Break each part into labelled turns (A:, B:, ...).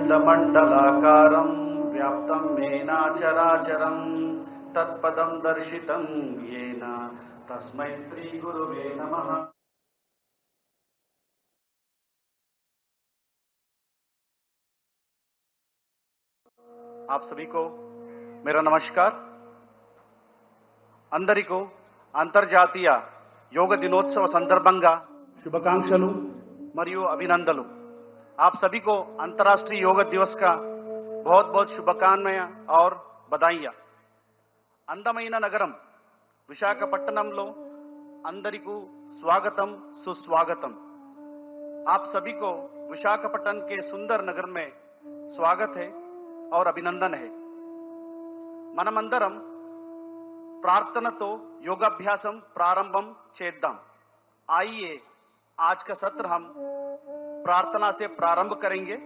A: अखण्डमण्डलाकारं व्याप्तं येन चराचरं तत्पदं दर्शितं येन तस्मै श्रीगुरुवे नमः। आप सभी को मेरा नमस्कार। अंदरिको अंतर्जातीय योग दिनोत्सव संदर्भंगा शुभकांक्षलु मरियु अभिनंदनलु। आप सभी को अंतर्राष्ट्रीय योग दिवस का बहुत बहुत शुभकामनाएं और बधाइयां। అందమైన నగరం విశాఖపట్నంలో అందరికీ स्वागतम सुस्वागतम। आप सभी को विशाखापट्टनम के सुंदर नगर में स्वागत है और अभिनंदन है। మనమందరం प्रार्थनातो योगाभ्यासम प्रारंभम చేద్దాం। आइए आज का सत्र हम प्रार्थना से प्रारंभ करेंगे।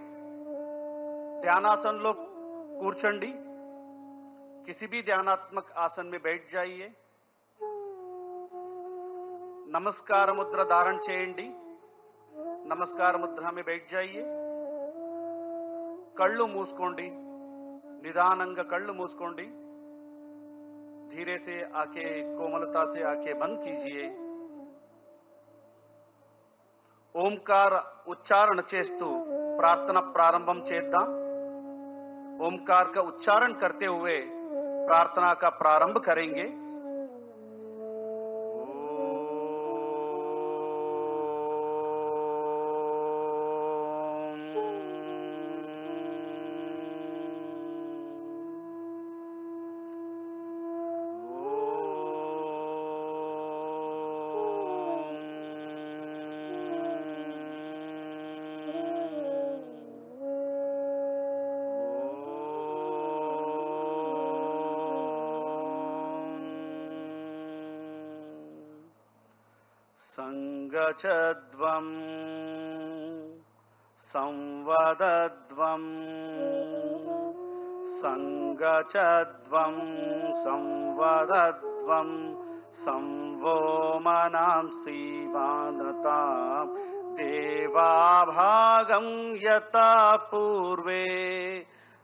A: ध्यानासन लो కూర్చోండి। किसी भी ध्यानात्मक आसन में बैठ जाइए। नमस्कार मुद्रा धारण చేయండి। नमस्कार मुद्रा में बैठ जाइए। कళ్ళు మూసుకోండి। निदानंगा कళ్ళు మూసుకోండి। धीरे से आंखें कोमलता से आंखें बंद कीजिए। ओमकार उच्चारण చేస్తూ प्रार्थना प्रारंभम చేద్దాం। ओमकार का उच्चारण करते हुए प्रार्थना का प्रारंभ करेंगे। संगचद्वं संवदद्वं संगचद्वं संवदद्वं संवो मनांसि वानतां देवाभागं यथा पूर्वे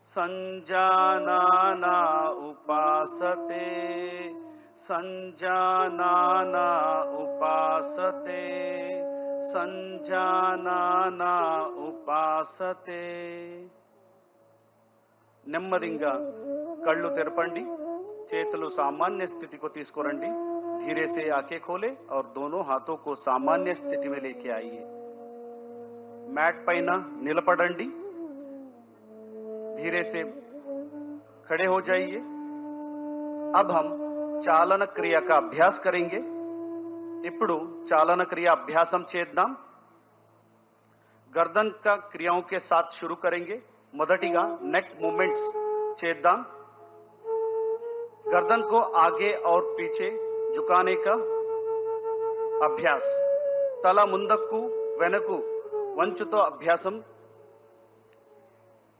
A: संजानाना उपासते संजानाना उपासते संजानाना उपासते। నెమ్మదిగా కళ్ళు తెరపండి। చేతులు सामान्य स्थिति को తీసుకురండి। धीरे से आंखें खोले और दोनों हाथों को सामान्य स्थिति में लेके आइए। मैट పైన నిలబడండి। धीरे से खड़े हो जाइए। अब हम चालन क्रिया का अभ्यास करेंगे। ఇప్పుడు चालन क्रिया अभ्यासम చేద్దాం। गर्दन का क्रियाओं के साथ शुरू करेंगे। మొదటిగా नेक मूवमेंट्स చేద్దాం। गर्दन को आगे और पीछे झुकाने का अभ्यास। तला ముందకు వెనకు వంచుతో अभ्यासम।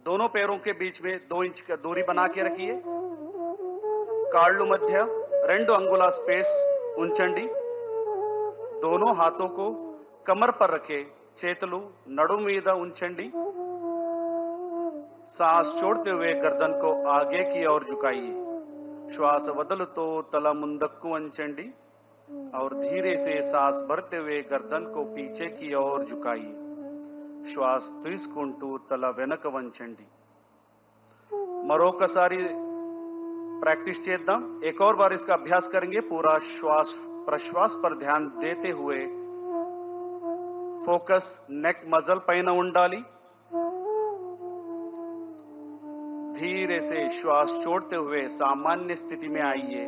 A: दोनों पैरों के बीच में 2 इंच का दूरी बना के रखिए। కాళ్ళు మధ్య 2 अंगुला स्पेस ఉంచండి। दोनों हाथों को कमर पर रखे చేతులు నడుము మీద ఉంచండి। सांस छोड़ते हुए गर्दन को आगे की ओर झुकाइए। श्वास వదులుతో తల ముందుకు వంచండి और धीरे से सांस भरते हुए गर्दन को पीछे की ओर झुकाइए। श्वास తీసుకుంటూ తల వెనక వంచండి। మరొకసారి प्रैक्टिस చేద్దాం। एक और बार इसका अभ्यास करेंगे। पूरा श्वास प्रश्वास पर ध्यान देते हुए फोकस नेक मसल పైన ఉండాలి। धीरे से श्वास छोड़ते हुए सामान्य स्थिति में आइए।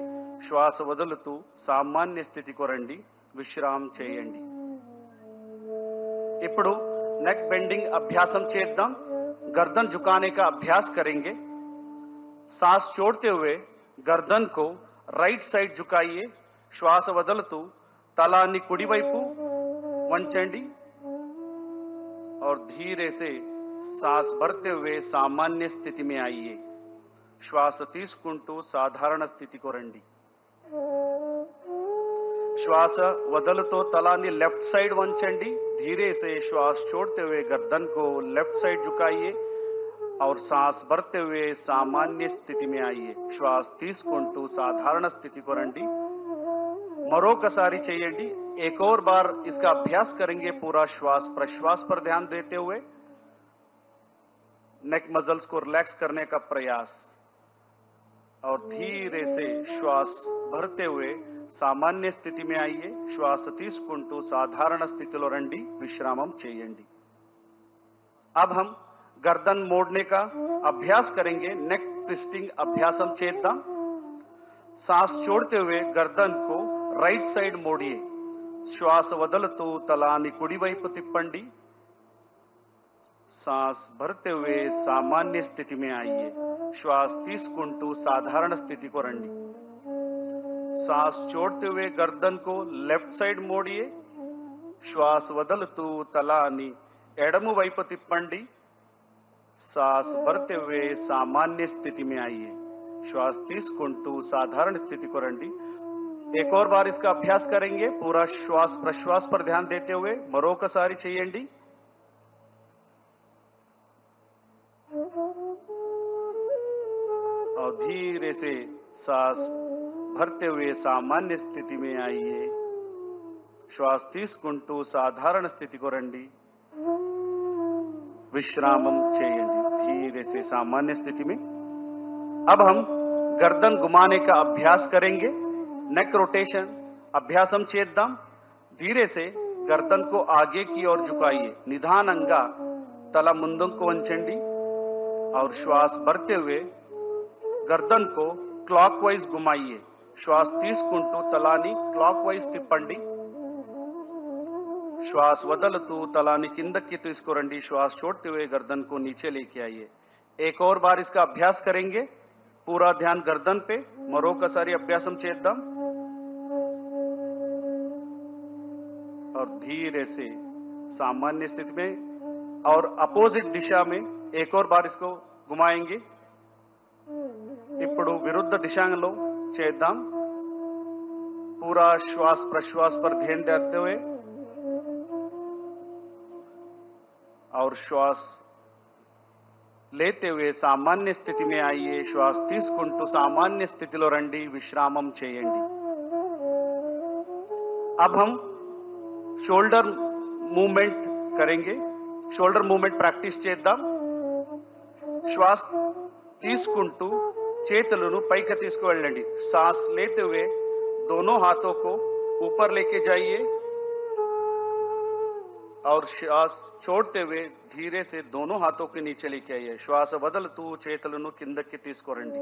A: श्वास వదులుతూ सामान्य स्थिति को రండి। విశ్రామం చేయండి। ఇప్పుడు नेक बेंडिंग अभ्यासम చేద్దాం। गर्दन झुकाने का अभ्यास करेंगे। सांस छोड़ते हुए गर्दन को राइट साइड झुकाइए। श्वास వదులుతూ తలాన్ని కుడివైపు వంచండి और धीरे से सांस भरते हुए सामान्य स्थिति में आइए। श्वास తీసుకుంటూ సాధారణ స్థితికి రండి। श्वास వదులుతో తలాన్ని लेफ्ट साइड వంచండి। धीरे से श्वास छोड़ते हुए गर्दन को लेफ्ट साइड झुकाइए और सांस भरते हुए सामान्य स्थिति में आइए. श्वास తీసుకుంటూ సాధారణ స్థితి కొరండి. మరొకసారి చేయండి. एक और बार इसका अभ्यास करेंगे. पूरा श्वास प्रश्वास पर ध्यान देते हुए नेक मसल्स को रिलैक्स करने का प्रयास और धीरे से श्वास भरते हुए सामान्य स्थिति में आइए. श्वास తీసుకుంటూ సాధారణ స్థితిలో రండి. విశ్రామం చేయండి. अब हम गर्दन मोड़ने का अभ्यास करेंगे. नेक ट्विस्टिंग अभ्यासम चेद्दाम. सांस छोड़ते हुए गर्दन को राइट साइड मोड़िए. श्वास वदलतू तलानी कुड़ी వైపు తిప్పండి. सांस भरते हुए सामान्य स्थिति में आइए. श्वास తీసుకుంటూ साधारण स्थिति को రండి. सांस छोड़ते हुए गर्दन को लेफ्ट साइड मोड़िए. श्वास वदलतू तलानी ఎడమ వైపు తిప్పండి. सांस भरते हुए सामान्य स्थिति में आइए. श्वास తీసుకుంటూ साधारण स्थिति को రండి. एक और बार इसका अभ्यास करेंगे. पूरा श्वास प्रश्वास पर ध्यान देते हुए మరొకసారి చేయండి. और धीरे से सांस भरते हुए सामान्य स्थिति में आइए. श्वास తీసుకుంటూ साधारण स्थिति को రండి. विश्रामम చేయండి. धीरे से सामान्य स्थिति में. अब हम गर्दन घुमाने का अभ्यास करेंगे. नेक रोटेशन अभ्यासम చేద్దాం. धीरे से गर्दन को आगे की ओर झुकाइए. निधाనంగా తల ముందుకు వంచండి और श्वास भरते हुए गर्दन को क्लॉकवाइज घुमाइए. श्वास తీసుకుంటూ తలాని क्लॉकवाइज తిప్పండి. श्वास वदलतू तलानी किंदक्की తీసుకురండి. श्वास छोड़ते हुए गर्दन को नीचे लेके आइए. एक और बार इसका अभ्यास करेंगे. पूरा ध्यान गर्दन पे. మరొకసారి అభ్యాసం చేద్దాం. और धीरे से सामान्य स्थिति में और अपोजिट दिशा में एक और बार इसको घुमाएंगे. ఇప్పుడు विरुद्ध दिशाలో చేద్దాం. पूरा श्वास प्रश्वास पर ध्यान देते हुए और श्वास लेते हुए सामान्य स्थिति में आइए. श्वास తీసుకుంటూ सामान्य स्थितिలో రండి. విశ్రామం చేయండి. अब हम शोल्डर मूवमेंट करेंगे. शोल्डर मूवमेंट प्रैक्टिस చేద్దాం. श्वास తీసుకుంటూ చేతులను పైకి తీసుకువెళ్ళండి. सांस लेते हुए दोनों हाथों को ऊपर लेके जाइए और श्वास छोड़ते हुए धीरे से दोनों हाथों के नीचे लेके आइए. श्वास వదలుతూ చేతులను కిందకి తీసుకురండి.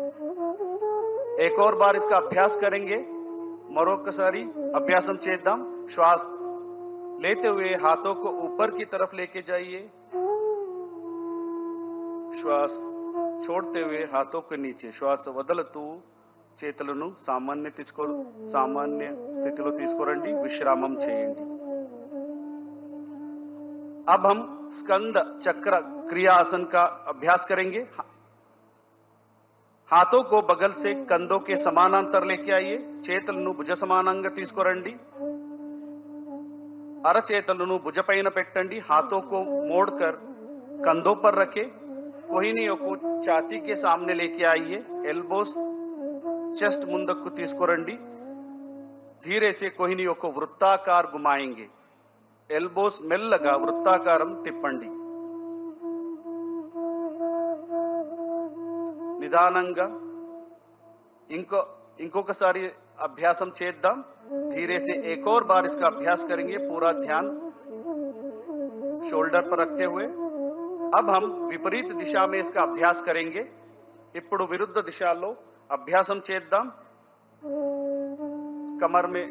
A: एक और बार इसका अभ्यास करेंगे. మరొకసారి అభ్యాసం చేద్దాం. श्वास लेते हुए हाथों को ऊपर की तरफ लेके जाइए. श्वास छोड़ते हुए हाथों के नीचे. श्वास వదలుతూ చేతులను సామాన్య స్థితిలో తీసుకురండి. విశ్రామం చేయండి. अब हम स्कंद चक्र क्रियासन का अभ्यास करेंगे. हाथों को बगल से कंधों के समानांतर लेके आइए. చేతులను భుజ సమానంగా తీసుకురండి. అరచేతులను భుజపైన పెట్టండి. हाथों को मोड़कर कंधों पर रखें. कोहिनियों को छाती के सामने लेके आइए. एल्बोस चेस्ट ముందుకు తీసుకురండి. धीरे से कोहिनियों को वृत्ताकार घुमाएंगे. ఎల్బోస్ మెల్లగా వృత్తాకారం తిప్పండి. నిదానంగా ఇంకొకసారి అభ్యాసం చేద్దాం. धीरे से एक और बार इसका अभ्यास करेंगे. पूरा ध्यान शोल्डर पर रखते हुए. अब हम विपरीत दिशा में इसका अभ्यास करेंगे. ఇప్పుడు విరుద్ధ దిశలో అభ్యాసం చేద్దాం. कमर में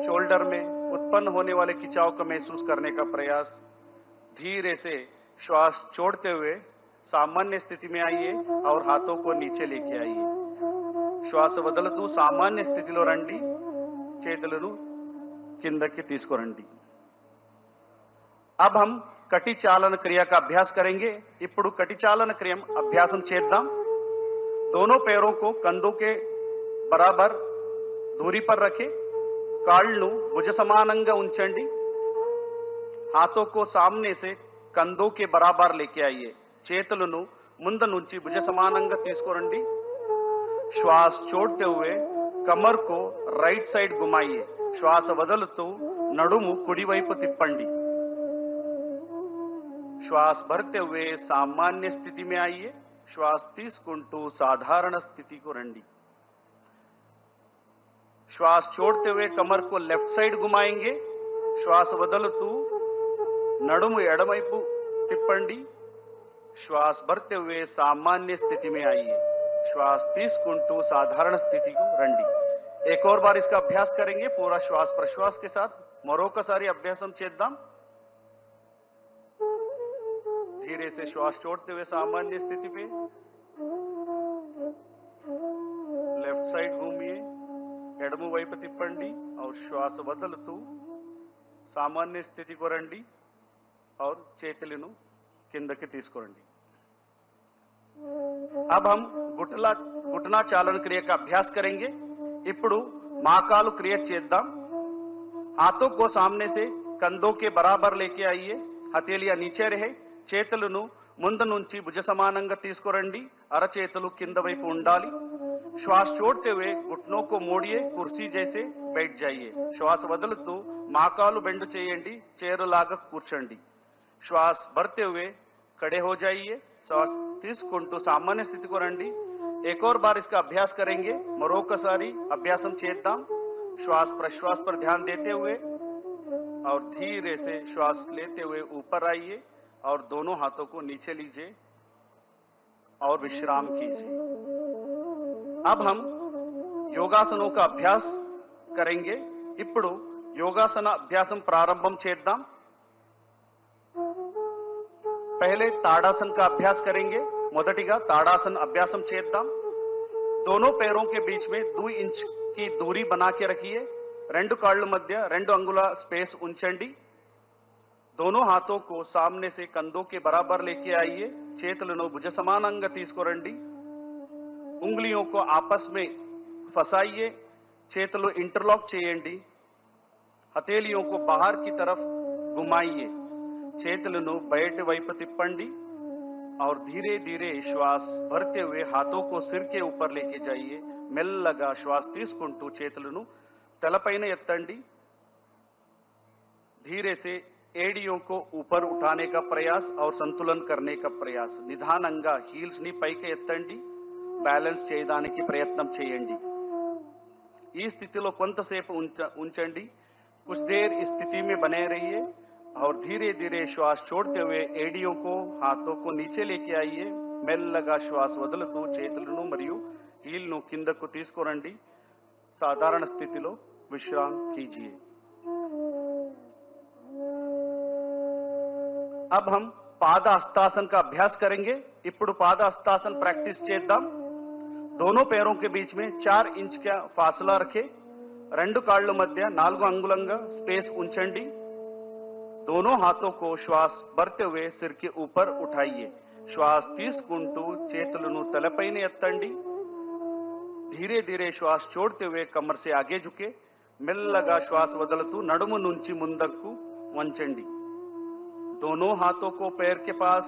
A: शोल्डर में उत्पन्न होने वाले खिंचाव को महसूस करने का प्रयास. धीरे से श्वास छोड़ते हुए सामान्य स्थिति में आइए और हाथों को नीचे लेके आइए. श्वास వదలుతూ सामान्य స్థితిలో రండి. చేతులను కిందకి తీసుకురండి. अब हम कटी चालन क्रिया का अभ्यास करेंगे. ఇప్పుడు कटी चालन क्रिया अभ्यासम చేద్దాం. दोनों पैरों को कंधों के बराबर दूरी पर रखें. కాళ్ళను భుజ సమానంగా ఉంచండి. हाथों को सामने से కందో के बराबर लेके आइए చేతులను ముందు నుంచి భుజ సమానంగా తీసుకురండి श्वास छोड़ते हुए कमर को राइट साइड घुमाइए श्वास వదులుతూ నడుము కుడి వైపు తిప్పండి श्वास भरते हुए सामान्य स्थिति में आइए श्वास తీసుకుంటూ साधारण स्थिति को రండి श्वास छोड़ते हुए कमर को लेफ्ट साइड घुमाएंगे श्वास వదులుతూ నడుము ఎడమవైపు తిప్పండి श्वास भरते हुए सामान्य स्थिति में आइए श्वास తీసుకుంటూ साधारण स्थिति को రండి एक और बार इसका अभ्यास करेंगे पूरा श्वास प्रश्वास के साथ మరొకసారి అభ్యాసం చేద్దాం धीरे से श्वास छोड़ते हुए सामान्य स्थिति पे लेफ्ट साइड घूमिए ఎడమ వైపు తిప్పండి और श्वास వదులుతూ सामान्य स्थिति को రండి और చేతులను కిందకి తీసుకురండి अब हम घुटना चालन क्रिया का अभ्यास करेंगे ఇప్పుడు మాకాలు క్రియ చేద్దాం हाथों को सामने से कंधों के बराबर लेके आइए हथेलियां नीचे रहे చేతులను ముందు నుంచి భుజ సమానంగా తీసుకురండి అరచేతులు కింద వైపు ఉండాలి श्वास छोड़ते हुए घुटनों को मोड़िए कुर्सी जैसे बैठ जाइए श्वास వదులుతూ మాకాలు బెండు చేయండి చేరులాగా కూర్చోండి श्वास भरते हुए खड़े हो जाइए श्वास తీసుకుంటూ सामान्य स्थिति को రండి एक और बार इसका अभ्यास करेंगे మరొకసారి అభ్యాసం చేద్దాం श्वास प्रश्वास पर ध्यान देते हुए और धीरे से श्वास लेते हुए ऊपर आइए और दोनों हाथों को नीचे लीजिए और विश्राम कीजिए अब हम योगासनों का अभ्यास करेंगे ఇప్పుడు యోగాసన అభ్యాసం ప్రారంభం చేద్దాం पहले ताड़ासन का अभ्यास करेंगे మొదటిగా ताड़ासन अभ्यासम చేద్దాం दोनों पैरों के बीच में 2 इंच की दूरी बना के रखिए రెండు కాళ్ళ మధ్య 2 అంగుళ स्पेस ఉంచండి दोनों हाथों को सामने से कंधों के बराबर लेके आइए చేతులను భుజ సమానంగా తీసుకురండి उंगलियों को आपस में फंसाइए చేతులు इंटरलॉक చేయండి हथेलियों को बाहर की तरफ घुमाइए చేతులను బయట వైపు తిప్పండి और धीरे धीरे श्वास भरते हुए हाथों को सिर के ऊपर लेके जाइए మెల్లగా श्वास తీసుకుంటూ చేతులను తలపైన ఎత్తండి धीरे से एड़ियों को ऊपर उठाने का प्रयास और संतुलन करने का प्रयास నిదానంగా హీల్స్ ని పైకి ఎత్తండి బ్యాలెన్స్ చేయడానికి ప్రయత్నం చేయండి ఈ స్థితిలో కొంతసేపు ఉంచండి कुछ देर इस स्थिति में बने रहिए और धीरे धीरे श्वास छोड़ते हुए एड़ियों को हाथों को नीचे लेके आइए మెల్లగా श्वास వదులుతూ చేతులను మరియు హీల్ను కిందకు తీసుకురండి సాధారణ స్థితిలో విశ్రామ్ कीजिए अब हम पाद हस्तासन का अभ्यास करेंगे ఇప్పుడు पाद हस्तासन प्रैक्टिस చేద్దాం दोनों पैरों के बीच में 4 इंच का फासला रखें రెండు కాళ్ళ మధ్య 4 అంగుళంగా स्पेस ఉంచండి दोनों हाथों को श्वास भरते हुए सिर के ऊपर उठाइए श्वास తీసుకుంటూ చేతులను తలపైన ఎత్తండి धीरे धीरे श्वास छोड़ते हुए कमर से आगे झुके మెల్లగా श्वास వదులుతూ నడుము నుంచి ముందుకు వంచండి दोनों हाथों को पैर के पास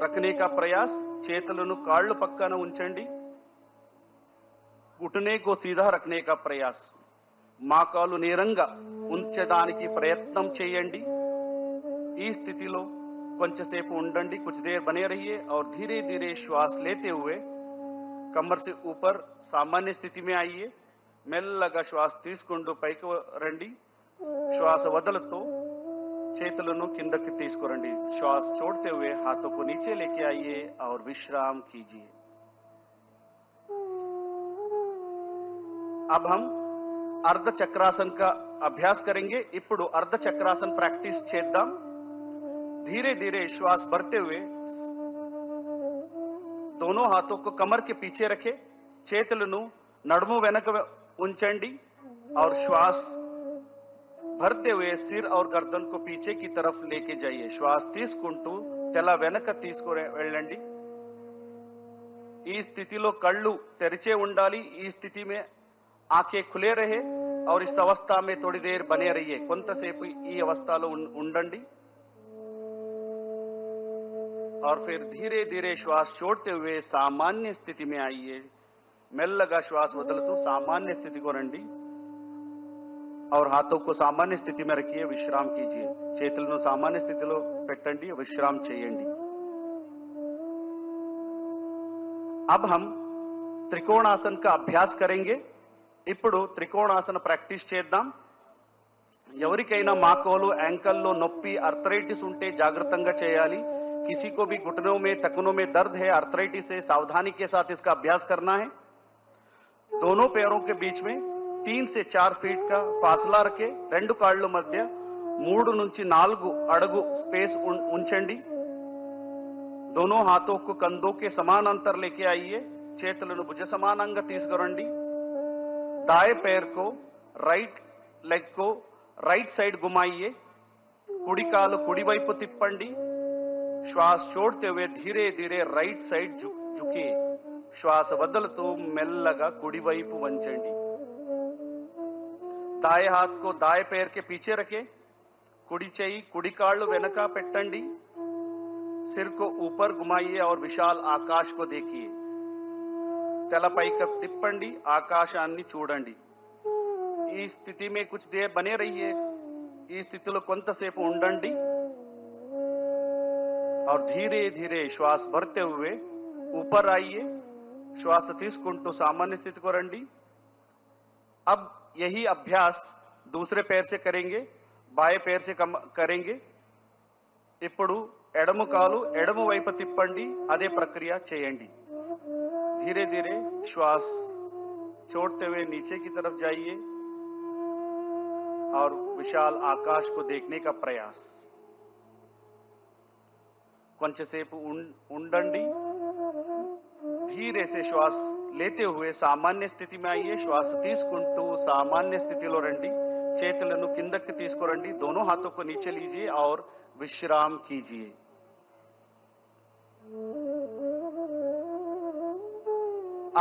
A: रखने का प्रयास చేతులను కాళ్ళు పక్కన ఉంచండి घुटने को सीधा रखने का प्रयास మాకాలు నేరంగా ఉంచడానికి ప్రయత్నం చేయండి ఈ స్థితిలో కొంచెంసేపు ఉండండి कुछ देर बने रहिए और धीरे धीरे श्वास लेते हुए कमर से ऊपर सामान्य स्थिति में आइए మెల్లగా श्वास తీసుకుంటూ పైకి రండి श्वास వదులుతూ చేతులను కిందకి తీసుకురండి श्वास छोड़ते हुए हाथों को नीचे लेके आइए और विश्राम कीजिए अब हम अर्ध चक्रासन का अभ्यास करेंगे ఇప్పుడు अर्ध चक्रासन प्रैक्टिस చేద్దాం धीरे धीरे श्वास भरते हुए दोनों हाथों को कमर के पीछे रखें చేతులను నడుము వెనక ఉంచండి और श्वास भरते हुए सिर और गर्दन को पीछे की तरफ लेके जाइए श्वास తీసుకుంటూ తల వెనక తీసుకొని వెళ్ళండి ఈ స్థితిలో కళ్ళు తెరిచే ఉండాలి ఈ స్థితి में आंखें खुले रहे और इस अवस्था में थोड़ी देर बने रहिए కొంతసేపు ఈ అవస్థలో ఉండండి और फिर धीरे धीरे श्वास छोड़ते हुए सामान्य स्थिति में आइए. మెల్లగా శ్వాస వదులుతూ सामान्य स्थिति को రండి. और हाथों को सामान्य स्थिति में रखिए. विश्राम कीजिए. చేతులను सामान्य స్థితిలో పెట్టండి. विश्राम చేయండి. अब हम त्रिकोणासन का अभ्यास करेंगे. ఇప్పుడు త్రికోణాసన ప్రాక్టీస్ చేద్దాం. ఎవరికైనా మాకోలు యాంకల్లో నొప్పి ఆర్థరైటిస్ ఉంటే జాగ్రత్తగా చేయాలి. किसी को भी घुटनों में टखनों में दर्द है, आर्थराइटिस है, सावधानी के साथ इसका अभ्यास करना है. दोनों पैरों के बीच में 3 से 4 फीट का फासला रखे. రెండు కాళ్ళ మధ్య 3 నుంచి 4 అడుగు स्पेस ఉంచండి. दोनों हाथों को कंधों के समान अंतर लेके आइए. చేతులను భుజ సమానంగా తీసుకురండి. दाएं पैर को राइट लेग को राइट साइड घुमाइए. కుడి కాలు కుడి వైపు తిప్పండి. श्वास छोड़ते हुए धीरे धीरे राइट साइड झुकिए. श्वास వదులుతూ మెల్లగా కుడి వైపు వంచండి. दाएं हाथ को दाएं पैर के पीछे रखें. కుడి చేయి కుడి కాళ్ళు వెనక పెట్టండి. सिर को ऊपर घुमाइए और विशाल आकाश को देखिए. తల పైకి తిప్పండి. ఆకాశాన్ని చూడండి. ఈ స్థితి में कुछ देर बने रहिए. ఈ స్థితిలో కొంతసేపు ఉండండి. और धीरे धीरे श्वास भरते हुए ऊपर आइए. श्वास తీసుకుంటూ सामान्य स्थिति को రండి. अब यही अभ्यास दूसरे पैर से करेंगे. बाएं पैर से करेंगे. ఇప్పుడు ఎడమ కాలు ఎడమ వైపు తిప్పండి. అదే ప్రక్రియ చేయండి. धीरे धीरे श्वास छोड़ते हुए नीचे की तरफ जाइए और विशाल आकाश को देखने का प्रयास. కొంచెంసేపు ఉండండి. धीरे से श्वास लेते हुए सामान्य स्थिति में आइए. श्वास తీసుకుంటూ सामान्य स्थितिలో రండి. చేతులను కిందకి తీసుకురండి. दोनों हाथों को नीचे लीजिए और विश्राम कीजिए.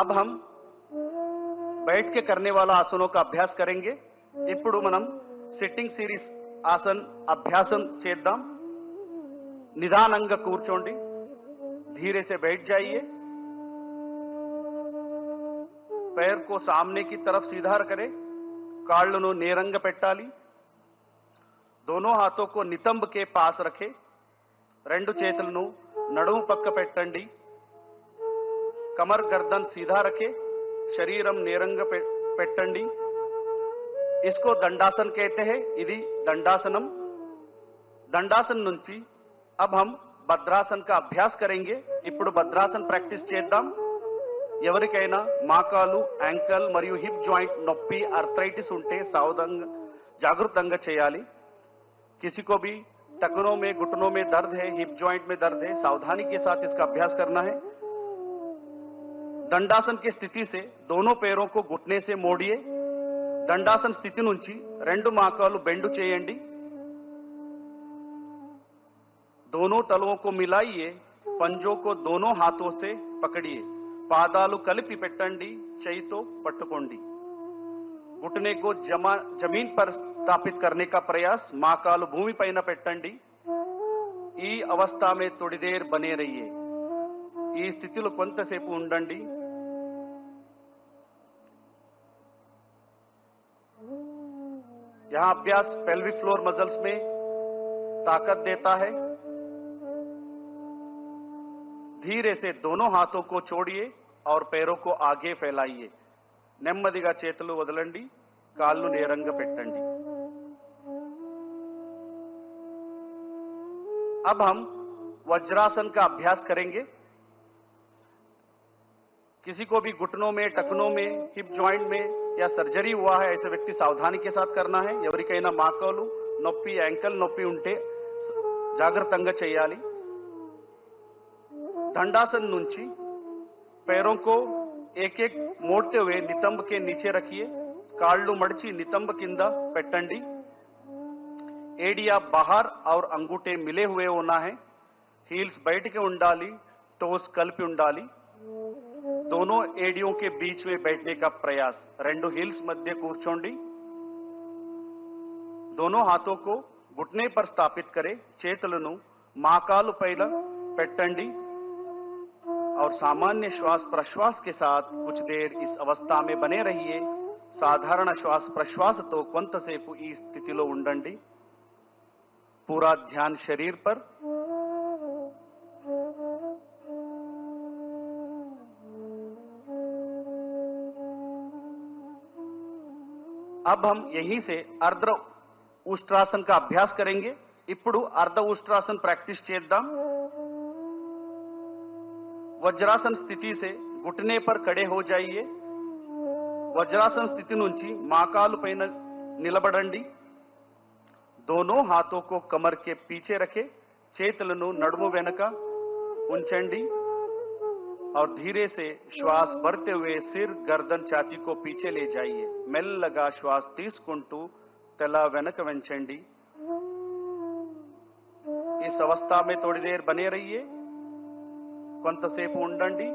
A: अब हम बैठ के करने वाला आसनों का अभ्यास करेंगे. ఇప్పుడు మనం సిట్టింగ్ సిరీస్ ఆసన్ అభ్యాసం చేద్దాం. నిదానంగా కూర్చోండి. धीरे से बैठ जाइए. पैर को सामने की तरफ सीधा करें. కాళ్ళను నేరంగా పెట్టాలి. दोनों हाथों को नितंब के पास रखें. రెండు చేతులను నడుము పక్క పెట్టండి. कमर गर्दन सीधा रखे. शरीरम నేరంగా పెట్టండి. इसको दंडासन कहते हैं. ఇది दंडासनम. दंडासन నుంచి अब हम భద్రాసన్ का अभ्यास करेंगे. ఇప్పుడు భద్రాసన్ ప్రాక్టీస్ చేద్దాం. ఎవరికైనా మోకాలు యాంకల్ మరియు హిప్ జాయింట్ నొప్పి ఆర్థరైటిస్ ఉంటే సావధానంగా జాగృతంగా చేయాలి. किसी को भी टखनों में घुटनों में दर्द है, हिप जॉइंट में दर्द है, सावधानी के साथ इसका अभ्यास करना है. दंडासन की स्थिति से दोनों पैरों को घुटने से मोड़िए. दंडासन स्थिति నుంచి రెండు మోకాలు బెండు చేయండి. दोनों तलवों को मिलाइए. पंजों को दोनों हाथों से पकड़िए. పాదాలు కలిపి పెట్టండి. చేయితో పట్టుకోండి. घुटने को जमीन पर स्थापित करने का प्रयास. మోకాలు భూమి పైన పెట్టండి. ఈ अवस्था में थोड़ी देर बने रहिए. ఈ స్థితిలో కొంతసేపు ఉండండి. यहां अभ्यास पेल्विक फ्लोर मसल्स में ताकत देता है. धीरे से दोनों हाथों को छोड़िए और पैरों को आगे फैलाइए. నెమ్మదిగా చేతులు వదలండి. కాళ్ళు నేరంగా పెట్టండి. अब हम वज्रासन का अभ्यास करेंगे. किसी को भी घुटनों में टखनों में हिप जॉइंट में या सर्जरी हुआ है ऐसे व्यक्ति सावधानी के साथ करना है. ఎవరికైనా మోకాలు నొప్పి యాంకల్ నొప్పి ఉంటే జాగ్రత్తగా చేయాలి. दंडासन నుంచి पैरों को एक एक मोड़ते हुए नितंब के नीचे रखिए. కాళ్ళు మడిచి నితంబ కింద పెట్టండి. एडिया बाहर और अंगूठे मिले हुए होना है. हील्स बैठ के ఉండాలి. टोस కలిపి ఉండాలి. दोनों एडियों के बीच में बैठने का प्रयास. రెండు हील्स मध्य కూర్చోండి. दोनों हाथों को घुटने पर स्थापित करें. చేతులను మోకాలు పైన पेट्टंडी और सामान्य श्वास प्रश्वास के साथ कुछ देर इस अवस्था में बने रहिए। సాధారణ శ్వాస ప్రశ్వాసతో కొంతసేపు ఈ స్థితిలో ఉండండి। पूरा ध्यान शरीर पर। अब हम यहीं से अर्ध उष्ट्रासन का अभ्यास करेंगे। ఇప్పుడు अर्ध उष्ट्रासन प्रैक्टिस చేద్దాం। वज्रासन स्थिति से घुटने पर खड़े हो जाइए। वज्रासन स्थिति నుంచి మోకాలు పైన నిలబడండి। दोनों हाथों को कमर के पीछे रखें। చేతులను నడుము వెనక ఉంచండి और धीरे से श्वास भरते हुए सिर गर्दन छाती को पीछे ले जाइए। మెల్లగా श्वास తీసుకుంటూ తల వెనక వంచండి। इस अवस्था में थोड़ी देर बने रहिए। కొంతసేపు ఉండండి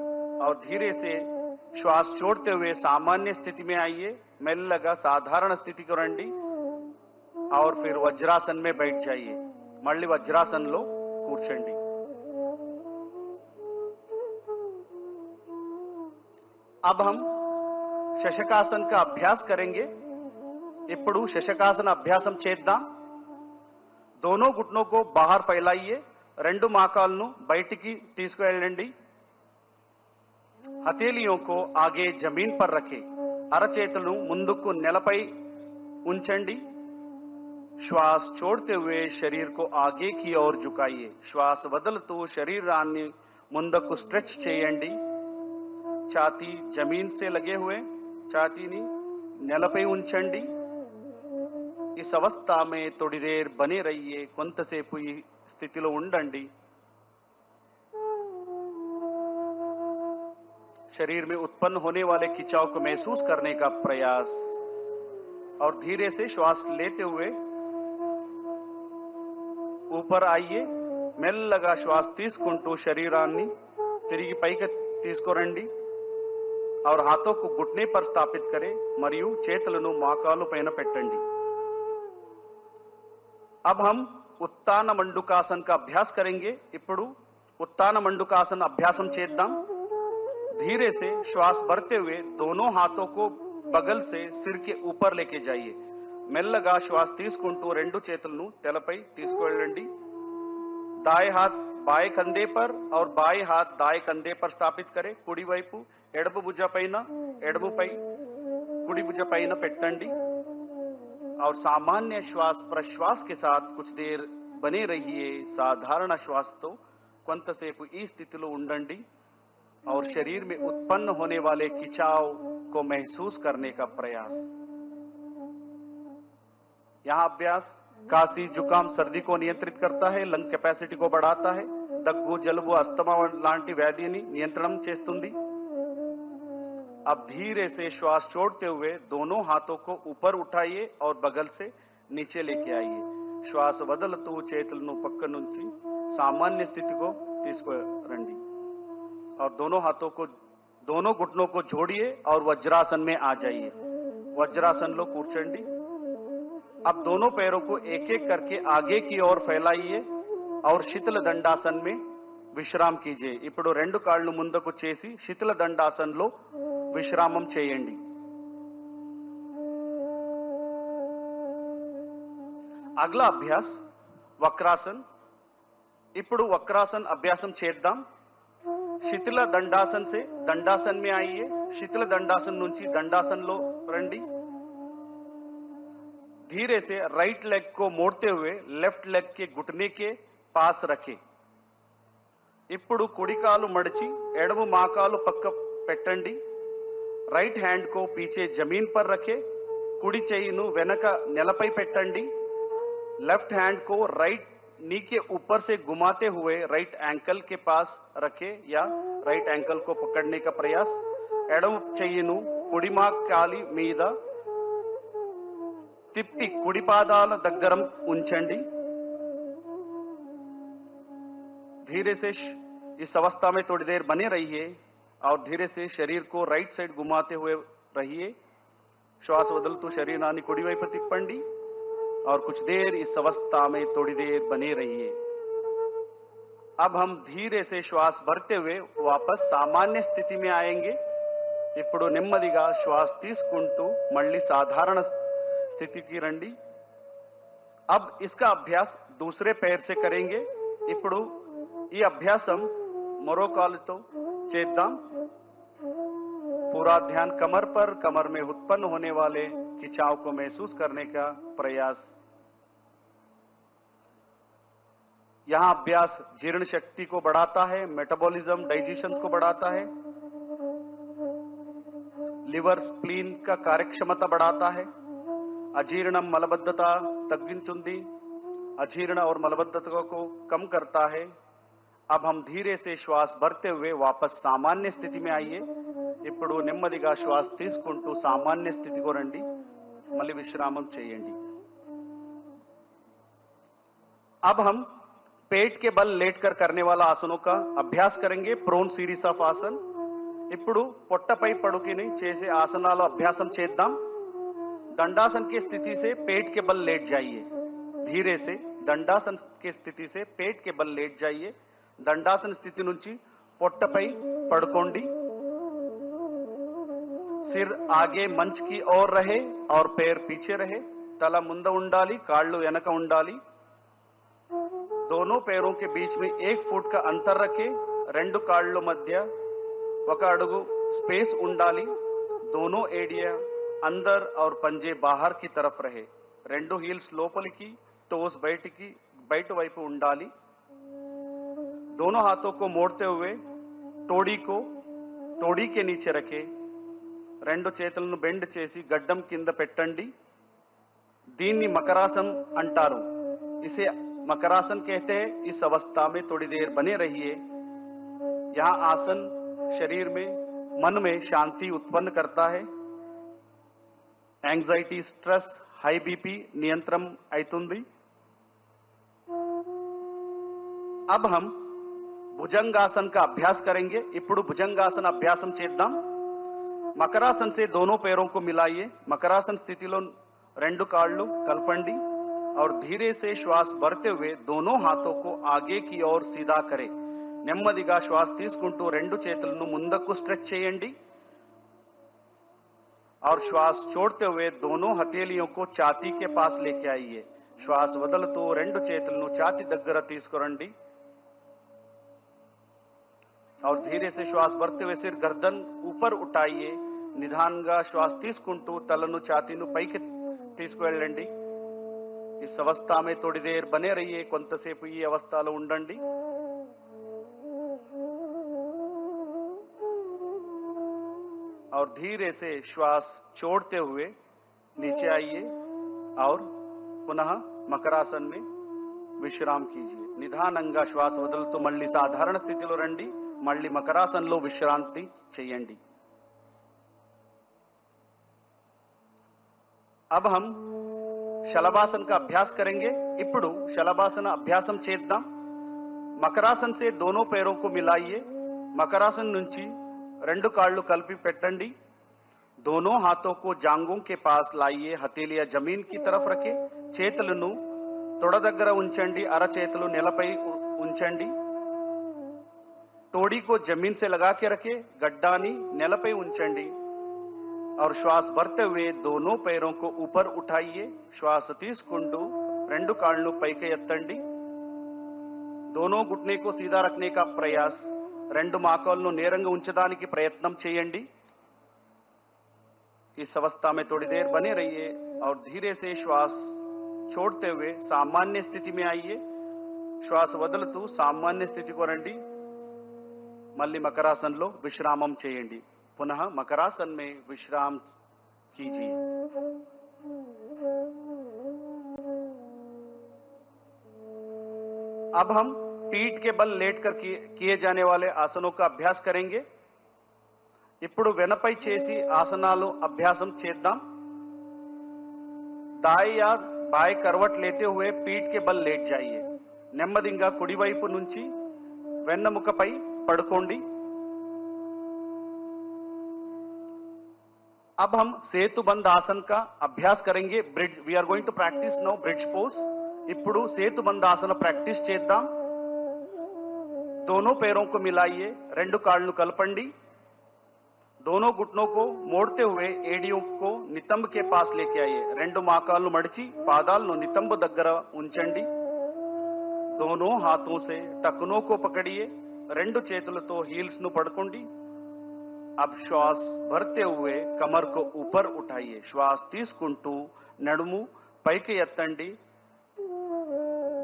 A: और धीरे से श्वास छोड़ते हुए सामान्य स्थिति में आइए। మెల్లగా साधारण स्थिति को రండి और फिर वज्रासन में बैठ जाइए। మళ్ళీ వజ్రాసనంలో కూర్చోండి। अब हम శశకాసన్ का अभ्यास करेंगे। ఇప్పుడు శశకాసన అభ్యాసం చేద్దాం। दोनों घुटनों को बाहर फैलाइए। రెండు మోకాళ్ళను బయటికి తీసుకువెళ్ళండి। हथेलियों को आगे जमीन पर रखें। అరచేతులను ముందుకు నేలపై ఉంచండి। श्वास छोड़ते हुए शरीर को आगे की ओर झुकाइए। श्वास వదులుతూ శరీరాన్ని ముందుకు స్ట్రెచ్ చేయండి। छाती जमीन से लगे हुए छातीని నేలపై ఉంచండి। इस अवस्था में थोड़ी देर बने रहिए। కొంతసేపు ఈ స్థితిలో ఉండండి। शरीर में उत्पन्न होने वाले खिंचाव को महसूस करने का प्रयास और धीरे से श्वास लेते हुए ऊपर आइए। మెల్లగా श्वास తీసుకుంటూ శరీరాన్ని తిరిగి పైకి తీసుకురండి और हाथों को घुटने पर स्थापित करें మరియు చేతులను మోకాలు పైన పెట్టండి। अब हम उत्तान मंडूकासन का अभ्यास करेंगे। ఇప్పుడు उत्तान मंडूकासन अभ्यासम చేద్దాం। धीरे से श्वास भरते हुए दोनों हाथों को बगल से सिर के ऊपर लेके जाइए। మెల్లగా श्वास తీసుకుంటూ రెండు చేతులను తలపై తీసుకువెళ్ళండి। दाएं हाथ बाएं कंधे पर और बाएं हाथ दाएं कंधे पर स्थापित करें। కుడి వైపు ఎడమ భుజ పైన ఎడమపై కుడి భుజ పైన పెట్టండి और सामान्य श्वास प्रश्वास के साथ कुछ देर बने रहिए। साधारण श्वास तो కొంతసేపు ఈ స్థితిలో ఉండండి और शरीर में उत्पन्न होने वाले खिंचाव को महसूस करने का प्रयास। यहां अभ्यास खांसी जुकाम सर्दी को नियंत्रित करता है। लंग कैपेसिटी को बढ़ाता है। దగ్గు జలుబు अस्थमा లాంటి వ్యాధిని నియంత్రణం చేస్తుంది। अब धीरे से श्वास छोड़ते हुए दोनों हाथों को ऊपर उठाइए और बगल से नीचे लेके आइए। श्वास వదులుతూ చేతులను పక్క నుంచి सामान्य स्थिति को తీసుకురండి और दोनों घुटनों को जोड़िए और वज्रासन में आ जाइए। वज्रासन लो కూర్చోండి। अब दोनों पैरों को एक एक करके आगे की ओर फैलाइए और शीतल दंडासन में विश्राम कीजिए। ఇప్పుడు రెండు కాళ్ళు ముందుకు చేసి శీతల దండాసనలో విశ్రామం చేయండి। अगला अभ्यास वक्रासन। ఇప్పుడు वक्रासन अभ्यासम చేద్దాం। శీతల దండాसन से दंडासन में आइए। శీతల దండాसन నుంచి దండాసనలో రండి। धीरे से राइट लेग को मोड़ते हुए लेफ्ट लेग के घुटने के पास रखें। ఇప్పుడు కుడి కాలు మడిచి ఎడమ మోకాలు పక్క పెట్టండి। राइट हैंड को पीछे जमीन पर रखें। కుడి చేయిను వెనక నేలపై పెట్టండి। लेफ्ट हैंड को राइट नी के ऊपर से घुमाते हुए राइट एंकल के पास रखें या राइट एंकल को पकड़ने का प्रयास। ఎడమ చెయ్యిను కుడి మోకాలి మీద తిప్పి కుడి పాదాల దగ్గర ఉంచండి। धीरे से इस अवस्था में थोड़ी देर बने रहिए और धीरे से शरीर को राइट साइड घुमाते हुए रहिए। श्वास వదులుతూ శరీరాన్ని కుడి వైపు తిప్పండి और कुछ देर इस अवस्था में थोड़ी देर बने रहिए। अब हम धीरे से श्वास भरते हुए वापस सामान्य स्थिति में आएंगे। ఇప్పుడు నెమ్మదిగా శ్వాస తీసుకుంటూ మళ్ళీ సాధారణ స్థితికి రండి। अब इसका अभ्यास दूसरे पैर से करेंगे। ఇప్పుడు ఈ అభ్యాసం మరో కాలుతో చేద్దాం। पूरा ध्यान कमर पर, कमर में उत्पन्न होने वाले खिंचाव को महसूस करने का प्रयास। यहां अभ्यास जीर्ण शक्ति को बढ़ाता है, मेटाबॉलिज्म डाइजेशन को बढ़ाता है, लिवर स्प्लीन का कार्यक्षमता बढ़ाता है, अजीर्णम मलबद्धता तग्गिंचुंदी, अजीर्ण और मलबद्धता को कम करता है। अब हम धीरे से श्वास भरते हुए वापस सामान्य स्थिति में आइए। ఇప్పుడు నెమ్మదిగా శ్వాస తీసుకుంటూ సామాన్య స్థితికి రండి। మళ్ళీ విశ్రామం చేయండి। अब हम पेट के बल लेटकर करने वाला आसनों का अभ्यास करेंगे। प्रोन सीरीज ऑफ आसन। ఇప్పుడు పొట్టపై పడుకుని చేసే ఆసనాల అభ్యాసం చేద్దాం। दंडासन की स्थिति से पेट के बल लेट जाइए। धीरे से दंडासन की स्थिति से पेट के बल लेट जाइए। दंडासन स्थिति నుంచి పొట్టపై పడుకోండి। सिर आगे मंच की ओर रहे और पैर पीछे रहे। तला ముంద ఉండాలి, కాళ్ళు వెనక ఉండాలి। दोनों पैरों के बीच में 1 फुट का अंतर रखें। రెండు కాళ్ళ మధ్య 1 అడుగు स्पेस ఉండాలి। दोनों एडिया अंदर और पंजे बाहर की तरफ रहे। రెండు హీల్స్ లోపలికి, टोस బయట వైపు ఉండాలి। दोनों हाथों को मोड़ते हुए तोड़ी के नीचे रखें। రెండు చేతులను బెండ్ చేసి గడ్డం కింద పెట్టండి। దీన్ని మకరాసన్ అంటారు। इसे मकरासन कहते हैं। इस अवस्था में थोड़ी देर बने रहिए। यह आसन शरीर में, मन में शांति उत्पन्न करता है। एंजाइटी, स्ट्रेस, हाई बीपी नियंत्रण అవుతుంది। अब हम भुजंगासन का अभ्यास करेंगे। ఇప్పుడు భుజంగాసన అభ్యాసం చేద్దాం। मकरासन से दोनों पैरों को मिलाइए। मकरासन स्थितिలో రెండు కాళ్ళు కలపండి और धीरे से श्वास भरते हुए दोनों हाथों को आगे की ओर सीधा करें। నెమ్మదిగా శ్వాస తీసుకుంటూ రెండు చేతులను ముందుకు స్ట్రెచ్ చేయండి और श्वास छोड़ते हुए दोनों हथेलियों को छाती के पास लेके आइए। श्वास వదులుతూ రెండు చేతులను ఛాతీ దగ్గర తీసుకురండి और धीरे से श्वास भरते हुए सिर गर्दन ऊपर उठाइए। నిదానంగా శ్వాస తీసుకుంటూ తలను ఛాతీను పైకి తీసుకువెళ్ళండి। इस अवस्था में थोड़ी देर बने रहिए। కొంతసేపు ఈ అవస్థలో ఉండండి। और धीरे से श्वास छोड़ते हुए नीचे आइए और पुनः मकरासन में विश्राम कीजिए। నిదానంగా శ్వాస వదులుతూ మళ్ళీ సాధారణ స్థితిలో రండి। మళ్ళీ మకరాసన్లో విశ్రాంతి చేయండి। अब हम शलभासन का अभ्यास करेंगे। ఇప్పుడు शलभासन अभ्यासम చేద్దాం। मकरासन से दोनों पैरों को मिलाइए। मकरासन నుంచి రెండు కాళ్ళు కలిపి పెట్టండి। दोनों हाथों को जांघों के पास लाइए। हथेलियां जमीन की तरफ रखें। చేతులను తొడ దగ్గర ఉంచండి। అరచేతులు నేలపై ఉంచండి। तोड़ी को जमीन से लगा के रखें। गड्डानी నేలపై ఉంచండి और श्वास भरते हुए दोनों पैरों को ऊपर उठाइए। श्वास తీసుకుంటూ రెండు కాళ్ళను పైకి ఎత్తండి। दोनों घुटने को सीधा रखने का प्रयास। రెండు మోకాళ్ళను నేరంగా ఉంచడానికి ప్రయత్నం చేయండి। इस अवस्था में थोड़ी देर बने रहिए और धीरे से श्वास छोड़ते हुए सामान्य स्थिति में आइए। श्वास వదులుతూ సామాన్య స్థితికి రండి। మళ్ళీ మకరాసన్లో విశ్రామం చేయండి। पुनः मकरासन में विश्राम कीजिए। अब हम पीठ के बल लेटकर किए जाने वाले आसनों का अभ्यास करेंगे। ఇప్పుడు వెనపై చేసి ఆసనాలు అభ్యాసం చేద్దాం। दाएं या बाएं करवट लेते हुए पीठ के बल लेट जाइए। నెమ్మదిగా కుడి వైపు నుంచి వెన్నెముకపై పడుకోండి। अब हम सेतुबंध आसन का अभ्यास करेंगे। Bridge we are going to practice now bridge pose. ఇప్పుడు సేతుబంధ ఆసన ప్రాక్టీస్ చేద్దాం। दोनों पैरों को मिलाइए, రెండు కాళ్ళు కలపండి. दोनों घुटनों को मोड़ते हुए एडियों को नितंब के पास लेके आइए. రెండు మోకాళ్ళు మడిచి పాదాలను నితంబ దగ్గర ఉంచండి. दोनों हाथों से टखनों को पकड़िए, రెండు చేతులతో హీల్స్ ను పట్టుకోండి. अब श्वास भरते हुए कमर को ऊपर उठाइए. श्वास తీసుకుంటూ నడుము పైకి ఎత్తండి.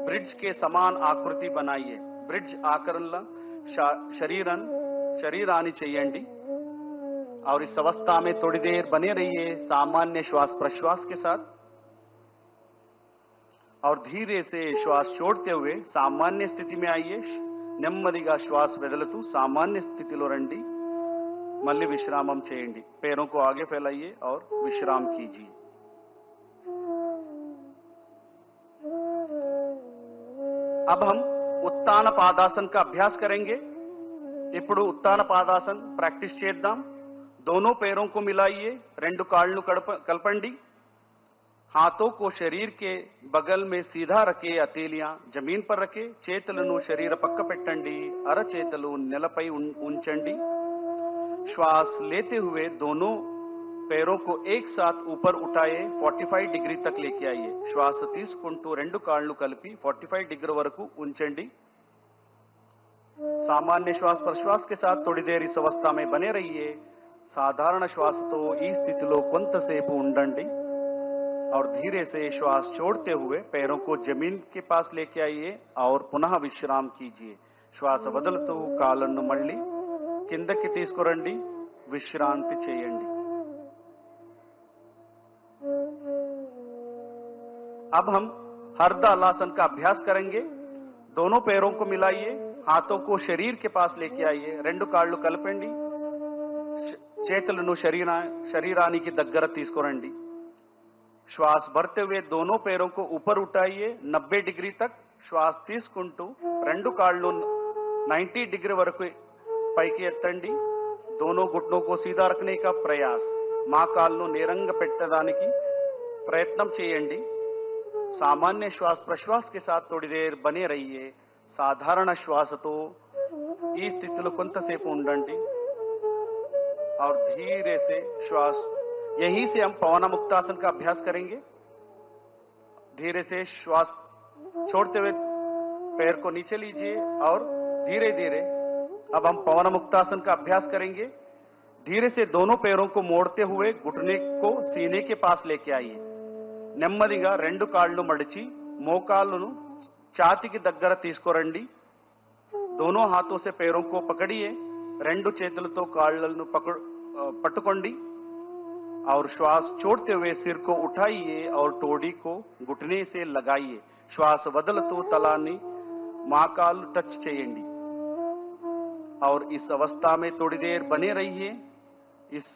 A: ब्रिज के समान आकृति बनाइए. ब्रिज आकरणला शरीरानी చేయండి. और इस अवस्था में थोड़ी देर बने रहिए सामान्य श्वास प्रश्वास के साथ. और धीरे से श्वास छोड़ते हुए सामान्य स्थिति में आइए. నెమ్మదిగా श्वास వదులుతూ सामान्य स्थितिలో రండి. మళ్ళీ విశ్రామం చేయండి. पैरों को आगे फैलाइए और विश्राम कीजिए. अब हम उत्तान पादासन का अभ्यास करेंगे. ఇప్పుడు उत्तान पादासन प्रैक्टिस చేద్దాం. दोनों पैरों को मिलाइए, రెండు కాళ్ళు కలపండి. हाथों को शरीर के बगल में सीधा रखे, हथेलियां जमीन पर रखे, చేతులను శరీర పక్క పెట్టండి, అరచేతులు నేలపై ఉంచండి. श्वास लेते हुए दोनों पैरों को एक साथ ऊपर उठाए, 45 डिग्री तक लेके आइए. श्वास తీసుకుంటూ రెండు కాళ్ళు కలిపి 45 डिग्री వరకు ఉంచండి. सामान्य श्वास प्रश्वास के साथ थोड़ी देर इस अवस्था में बने रहिए. साधारण श्वासతో ఈ స్థితిలో కొంతసేపు ఉండండి. और धीरे से श्वास छोड़ते हुए पैरों को जमीन के पास लेके आइए और पुनः विश्राम कीजिए. श्वास వదులుతూ కాళ్ళను మళ్ళీ కిందకి తీసుకురండి. విశ్రాంతి చేయండి. अब हम हरदलासन का अभ्यास करेंगे. दोनों पैरों को मिलाइए, हाथों को शरीर के पास लेके आइए, రెండు కాళ్ళు కలపండి, చేతులను శరీరానికి దగ్గర తీసుకురండి. श्वास भरते हुए दोनों पैरों को ऊपर उठाइए, 90 डिग्री तक श्वास తీసుకుంటూ రెండు కాళ్ళు 90 डिग्री వరకు పైకి ఎత్తండి. दोनों घुटनों को सीधा रखने का प्रयास. మోకాళ్ళను నేరంగా పెట్టడానికి ప్రయత్నం చేయండి. सामान्य श्वास प्रश्वास के साथ थोड़ी देर बने रहिए. साधारण श्वासతో ఈ స్థితిలో కొంతసేపు ఉండండి. और धीरे से श्वास, यहीं से हम पवन मुक्तासन का अभ्यास करेंगे. धीरे से श्वास छोड़ते हुए पैर को नीचे लीजिए और धीरे धीरे अब हम पवन मुक्तासन का अभ्यास करेंगे. धीरे से दोनों पैरों को मोड़ते हुए घुटने को सीने के पास लेके आइए. నెమ్మదిగా రెండు కాళ్ళు మడిచి మోకాళ్ళను ఛాతీకి దగ్గర తీసుకురండి. दोनों हाथों से पैरों को पकड़िए, రెండు చేతులతో కాళ్ళను పట్టుకోండి. और श्वास छोड़ते हुए सिर को उठाइए और टोडी को घुटने से लगाइए. श्वास వదులుతూ తలాన్ని మోకాళ్ళు టచ్ చేయండి. और इस अवस्था में थोड़ी देर बने रहिए. इस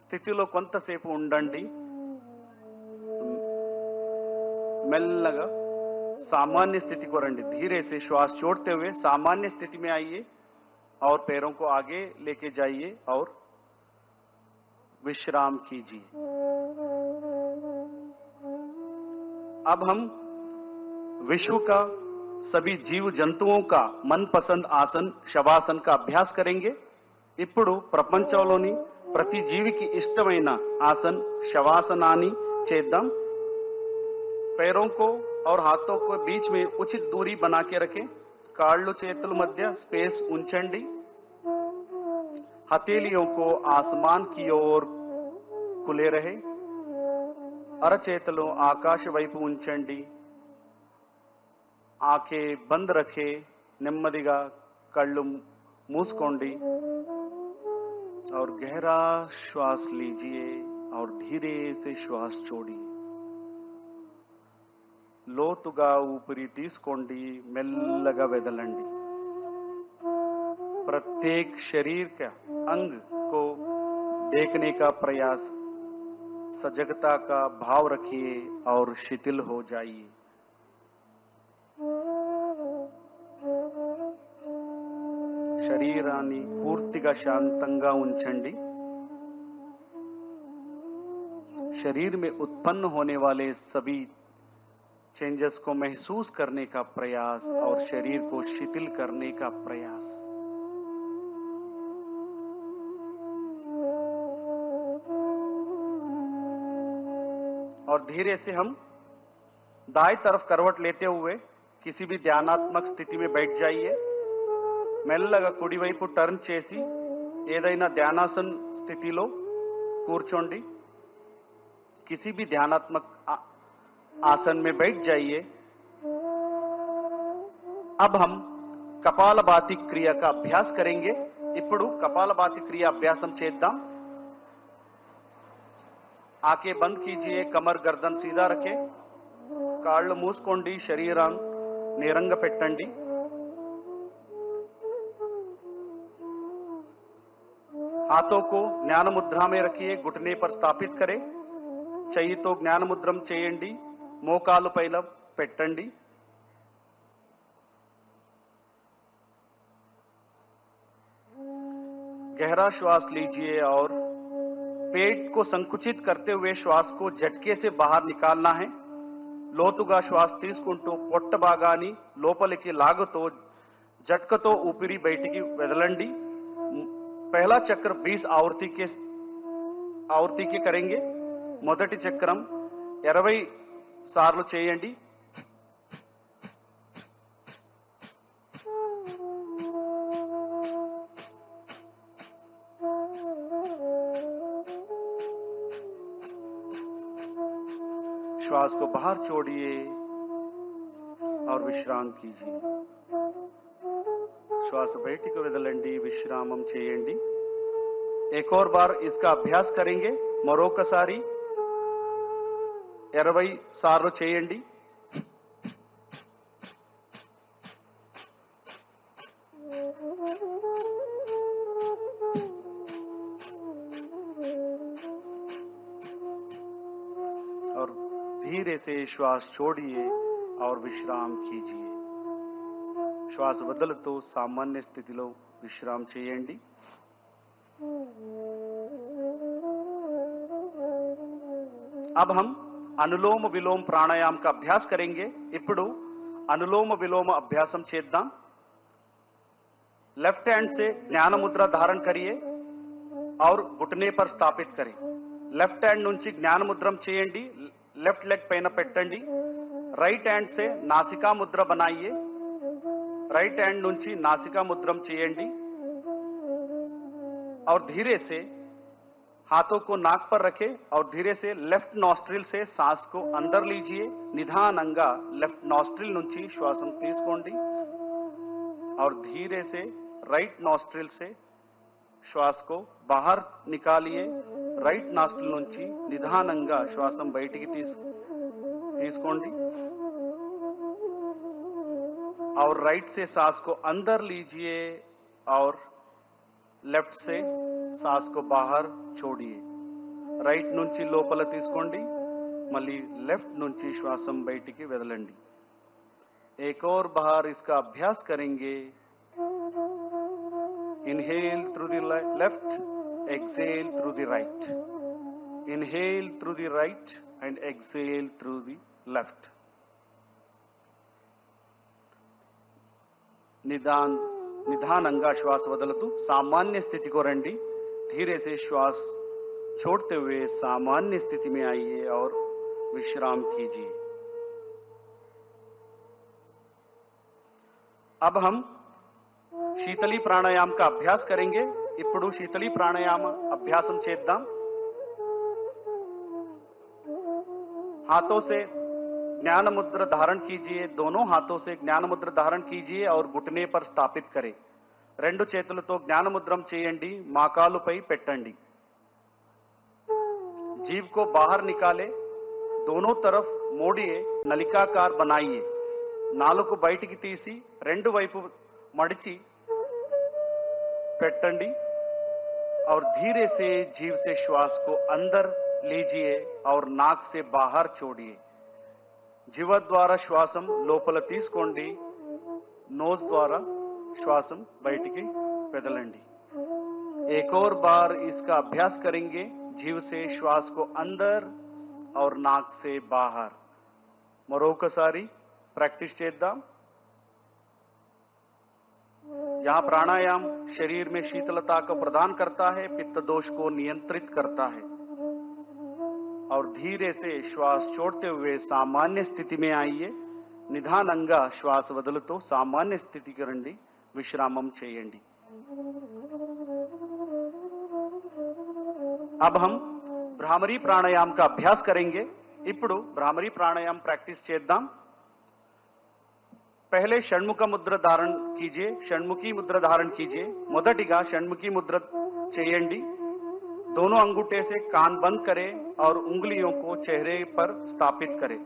A: స్థితిలో కొంతసేపు ఉండండి. మెల్లగా सामान्य स्थिति को రండి. धीरे से श्वास छोड़ते हुए सामान्य स्थिति में आइए और पैरों को आगे लेके जाइए और विश्राम कीजिए. अब हम विश्व का सभी जीव जंतुओं का मनपसंद आसन शवासन का अभ्यास करेंगे. ఇప్పుడు ప్రపంచంలోని ప్రతి జీవికి ఇష్టమైన ఆసన్ శవాసనాన్ని చేద్దాం. पैरों को और हाथों को बीच में उचित दूरी बना के रखें. కాళ్ళు చేతుల మధ్య స్పేస్ ఉంచండి. हथेलियों को आसमान की ओर खुले रहे. అరచేతులు ఆకాశ వైపు ఉంచండి. ఆంखें बंद रखे. నెమ్మదిగా కళ్ళు మూసుకోండి. और गहरा श्वास लीजिए और धीरे से श्वास छोड़िए. లోతుగా ఊపిరి తీసుకోండి, మెల్లగా వదలండి. प्रत्येक शरीर का अंग को देखने का प्रयास, सजगता का भाव रखिए और शिथिल हो जाइए. శరీరాన్ని పూర్తిగా శాంతంగా ఉంచండి. शरीर में उत्पन्न होने वाले सभी चेंजेस को महसूस करने का प्रयास और शरीर को शिथिल करने का प्रयास। और धीरे से हम दाएं तरफ करवट लेते हुए किसी भी ध्यानात्मक स्थिति में बैठ जाइए। మెల్లగా కుడివైపు టర్న్ చేసి ఏదైనా ధ్యానాసన స్థితిలో కూర్చోండి। किसी भी ध्यानात्मक आसन में बैठ जाइए। अब हम कपालभाति क्रिया का अभ्यास करेंगे। ఇప్పుడు कपालभाति क्रिया अभ्यासम చేద్దాం। आंखें बंद कीजिए, कमर गर्दन सीधा रखें, కాళ్ళు మూసుకోండి, శరీరం నిరంగ పెట్టండి। हाथों को ज्ञान मुद्रा में रखिए, घुटने पर स्थापित करें। చెయ్యితో జ్ఞాన ముద్రం చేయండి, మోకాలు పైన పెట్టండి। गहरा श्वास लीजिए और पेट को संकुचित करते हुए श्वास को झटके से बाहर निकालना है। లోతుగా శ్వాస తీసుకుంటూ పొట్ట భాగాన్ని లోపలికి లాగుతూ झटकతో ऊपरी బయటికి వదలండి। पहला चक्र 20 आवर्ती के करेंगे। మొదటి చక్రం 20 సార్లు చేయండి। श्वास को बाहर छोड़िए और विश्राम कीजिए। श्वास బయటికి వదలండి, విశ్రామం చేయండి। एक और बार इसका अभ्यास करेंगे। మరొకసారి 20 సార్లు చేయండి। और धीरे से श्वास छोड़िए और विश्राम कीजिए। श्वास వదులుతూ सामान्य స్థితిలో విశ్రాम చేయండి। अब हम अनुलोम विलोम प्राणायाम का अभ्यास करेंगे। ఇప్పుడు अनुलोम विलोम अभ्यासम చేద్దాం। लेफ्ट हैंड से ज्ञान मुद्रा धारण करिए और घुटने पर स्थापित करें। लेफ्ट हैंड నుంచి జ్ఞాన ముద్రం చేయండి, लेफ्ट लेग పైన పెట్టండి। राइट हैंड से नासिका मुद्रा बनाइए, राइट हैंड నుంచి नासिका मुद्रम చేయండి। और धीरे से हाथों को नाक पर रखें और धीरे से लेफ्ट नॉस्ट्रिल से सांस को अंदर लीजिए। निधानंगा लेफ्ट नॉस्ट्रिल నుంచి శ్వాసం తీసుకోండి और धीरे से राइट नॉस्ट्रिल से श्वास को बाहर निकालिए। राइट नॉस्ट्रिल నుంచి నిదానంగా శ్వాసం బయటికి తీసుకోండి और राइट से सांस को अंदर लीजिए और लेफ्ट से सांस को बाहर छोड़िए। राइट నుంచి లోపల తీసుకోండి, మళ్ళీ लेफ्ट నుంచి శ్వాసం బయటికి వదలండి। एक और बार इसका अभ्यास करेंगे। Inhale through the left, exhale through the right. Inhale through the right and exhale through the left. निदानंगा श्वास वदलतू सामान्य स्थिति को रंडी। धीरे से श्वास छोड़ते हुए सामान्य स्थिति में आइए और विश्राम कीजिए। अब हम शीतली प्राणायाम का अभ्यास करेंगे। ఇప్పుడు शीतली प्राणायाम अभ्यासम చేద్దాం। हाथों से ज्ञान मुद्रा धारण कीजिए, दोनों हाथों से ज्ञान मुद्रा धारण कीजिए और घुटने पर स्थापित करें। రెండు చేతులతో జ్ఞాన ముద్రం చేయండి, మోకాలుపై పెట్టండి। जीभ को बाहर निकाले, दोनों तरफ मोड़िए, नलिकाकार बनाइए। నాలుక బయటికి తీసి రెండు వైపు మడిచి పెట్టండి और धीरे से जीभ से श्वास को अंदर लीजिए और नाक से बाहर छोड़िए। जीव द्वारा श्वासम लोपल తీసుకోండి, नोज द्वारा श्वासम బయటికి వదలండి। एक और बार इसका अभ्यास करेंगे। जीव से श्वास को अंदर और नाक से बाहर। మరొకసారి ప్రాక్టీస్ చేద్దాం. यहाँ प्राणायाम शरीर में शीतलता को प्रदान करता है, पित्त दोष को नियंत्रित करता है और धीरे से श्वास छोड़ते हुए सामान्य स्थिति में आइए. నిదానంగా శ్వాస వదులుతూ సామాన్య స్థితికి రండి. విశ్రామం చేయండి. अब हम भ्रामरी प्राणायाम का अभ्यास करेंगे. ఇప్పుడు भ्रामरी प्राणायाम प्रैक्टिस చేద్దాం. पहले षण्मुख मुद्रा धारण कीजिए. षण्मुखी मुद्रा धारण कीजिए. మొదటిగా షణ్ముఖి ముద్ర చేయండి. दोनों अंगूठे से कान बंद करें और उंगलियों को चेहरे पर स्थापित करें.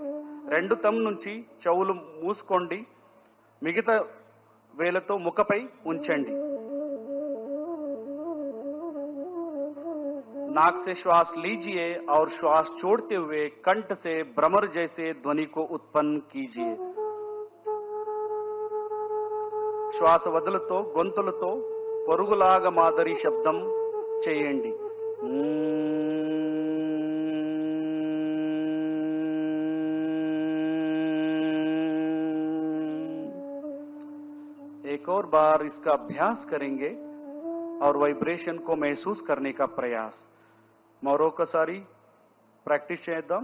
A: రెండు తమ్ నుంచి చెవులు మూసుకోండి. మిగతా వేలతో ముఖపై ఉంచండి. नाक से श्वास लीजिए और श्वास छोड़ते हुए कंठ से भ्रमर जैसे ध्वनि को उत्पन्न कीजिए. శ్వాస వదులుతో గొంతులతో పరుగులాగా మాదిరి శబ్దం చేయండి. एक और बार इसका अभ्यास करेंगे और वाइब्रेशन को महसूस करने का प्रयास. మరొకసారి ప్రాక్టీస్ చేద్దాం.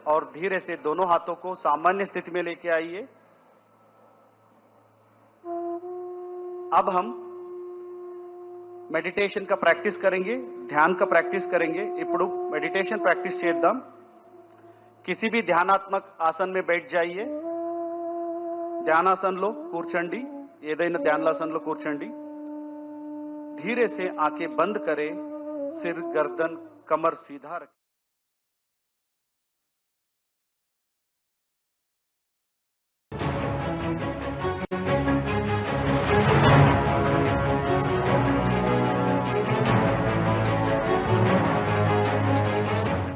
A: और धीरे से दोनों हाथों को सामान्य स्थिति में लेके आइए. अब हम मेडिटेशन का प्रैक्टिस करेंगे, ध्यान का प्रैक्टिस करेंगे. ఇప్పుడు मेडिटेशन प्रैक्टिस చేద్దాం. किसी भी ध्यानात्मक आसन में बैठ जाइए. ध्यानासन लो కూర్చోండి. ఏదైనా ధ్యానాసనంలో కూర్చోండి. धीरे से आंखें बंद करें. सिर गर्दन कमर सीधा रखें.